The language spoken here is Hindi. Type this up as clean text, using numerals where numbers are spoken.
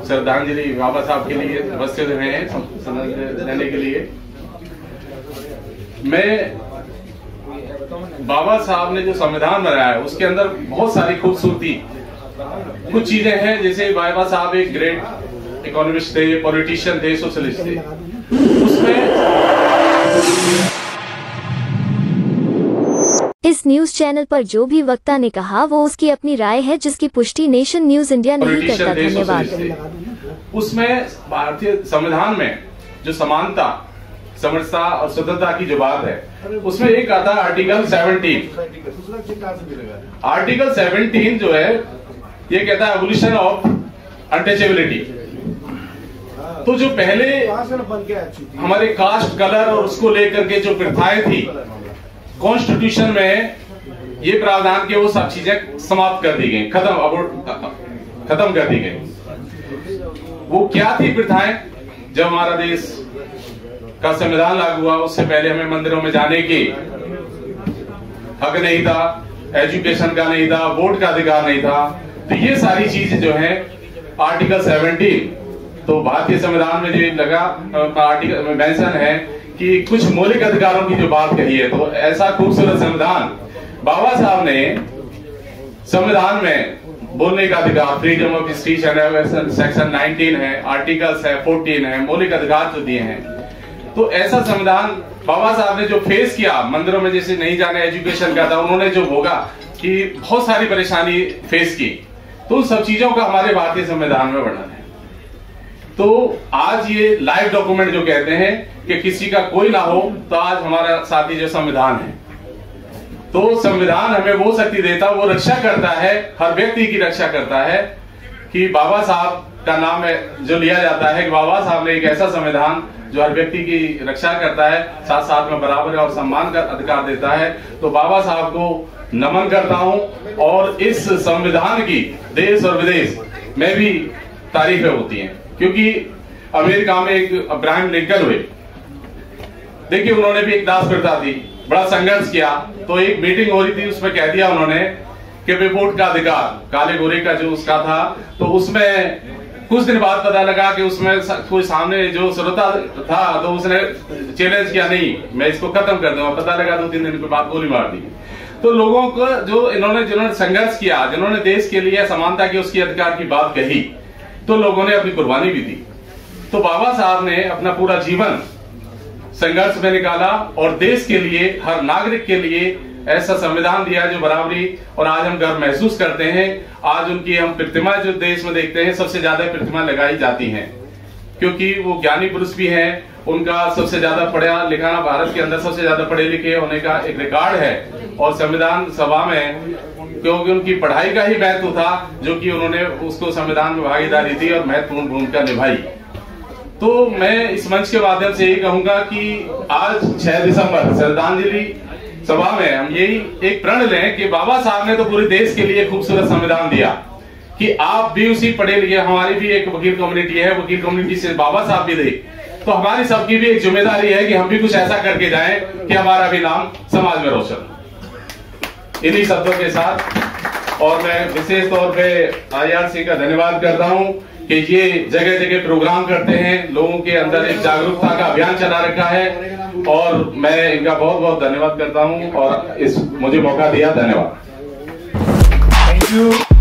श्रद्धांजलि बाबा साहब के लिए उपस्थित हुए हैं देने के लिए। मैं बाबा साहब ने जो संविधान बनाया है उसके अंदर बहुत सारी खूबसूरती कुछ चीजें हैं, जैसे बाबा साहब एक ग्रेट इकोनॉमिस्ट थे, पॉलिटिशियन थे, सोशलिस्ट थे। उसमें इस न्यूज चैनल पर जो भी वक्ता ने कहा वो उसकी अपनी राय है, जिसकी पुष्टि नेशन न्यूज इंडिया नहीं करता। धन्यवाद। उसमें भारतीय संविधान में जो समानता, समरसता और स्वतंत्रता की जो बात है उसमें एक आता है आर्टिकल 17। आर्टिकल 17 जो है ये कहता है एबोलिशन ऑफ अनटचेबिलिटी। तो जो पहले हमारे कास्ट, कलर और उसको लेकर के जो प्रथाएं थी कॉन्स्टिट्यूशन में ये प्रावधान के वो सब चीजें समाप्त कर दी गई, खत्म कर दी गई। वो क्या थी प्रथाएं? जब हमारा देश का संविधान लागू हुआ उससे पहले हमें मंदिरों में जाने की हक नहीं था, एजुकेशन का नहीं था, वोट का अधिकार नहीं था। तो ये सारी चीजें जो है आर्टिकल 17, तो भारतीय संविधान में जो लगा आर्टिकल में मेंशन है कि कुछ मौलिक अधिकारों की जो बात कही है। तो ऐसा खूबसूरत संविधान बाबा साहब ने संविधान में बोलने का अधिकार, freedom of speech and section 19 है, आर्टिकल्स है 14 है, मौलिक अधिकार जो दिए हैं। तो ऐसा संविधान बाबा साहब ने जो फेस किया, मंदिरों में जैसे नहीं जाने, एजुकेशन का था, उन्होंने जो भोगा कि बहुत सारी परेशानी फेस की, तो उन सब चीजों का हमारे भारतीय संविधान में वर्णन है। तो आज ये लाइव डॉक्यूमेंट जो कहते हैं कि किसी का कोई ना हो, तो आज हमारा साथी जो संविधान है, तो संविधान हमें वो शक्ति देता, वो रक्षा करता है, हर व्यक्ति की रक्षा करता है कि बाबा साहब का नाम है जो लिया जाता है कि बाबा साहब ने एक ऐसा संविधान जो हर व्यक्ति की रक्षा करता है, साथ साथ में बराबर और सम्मान का अधिकार देता है। तो बाबा साहब को नमन करता हूं और इस संविधान की देश और विदेश में भी तारीफें होती हैं, क्योंकि अमेरिका में एक अब्राहम लिंकन हुए, देखिए उन्होंने भी एक दास प्रथा थी, बड़ा संघर्ष किया। तो एक मीटिंग हो रही थी, उसमें कह दिया उन्होंने कि वोट का अधिकार, काले गोरे का जो उसका था, तो उसमें कुछ दिन बाद पता लगा कि उसमें कोई सामने जो श्रोता था तो उसने चैलेंज किया, नहीं मैं इसको खत्म कर दूंगा। पता लगा 2-3 दिन के बाद गोली मार दी। तो लोगों को जो जिन्होंने संघर्ष किया, जिन्होंने देश के लिए समानता की, उसकी अधिकार की बात कही, तो लोगों ने अपनी कुर्बानी भी दी। तो बाबा साहब ने अपना पूरा जीवन संघर्ष में निकाला और देश के लिए, हर नागरिक के लिए ऐसा संविधान दिया जो बराबरी, और आज हम गर्व महसूस करते हैं। आज उनकी हम प्रतिमा जो देश में देखते हैं, सबसे ज्यादा प्रतिमा लगाई जाती हैं, क्योंकि वो ज्ञानी पुरुष भी हैं। उनका सबसे ज्यादा पढ़ा लिखा, भारत के अंदर सबसे ज्यादा पढ़े लिखे होने का एक रिकॉर्ड है, और संविधान सभा में क्योंकि उनकी पढ़ाई का ही महत्व था, जो कि उन्होंने उसको संविधान में भागीदारी दी और महत्वपूर्ण भूमिका निभाई। तो मैं इस मंच के माध्यम से यही कहूंगा कि आज 6 दिसंबर श्रद्धांजलि सभा में हम यही एक प्रण लें कि बाबा साहब ने तो पूरे देश के लिए खूबसूरत संविधान दिया, कि आप भी उसी पढ़े लिखे, हमारी भी एक वकील कम्युनिटी है, वकील कम्युनिटी से बाबा साहब भी दे, तो हमारी सबकी भी एक जिम्मेदारी है कि हम भी कुछ ऐसा करके जाएं कि हमारा भी नाम समाज में रोशन। इन्हीं शब्दों के साथ और मैं विशेष तौर पे IRC का धन्यवाद करता हूं कि ये जगह जगह प्रोग्राम करते हैं, लोगों के अंदर एक जागरूकता का अभियान चला रखा है, और मैं इनका बहुत बहुत धन्यवाद करता हूं और मुझे मौका दिया। धन्यवाद। Thank you.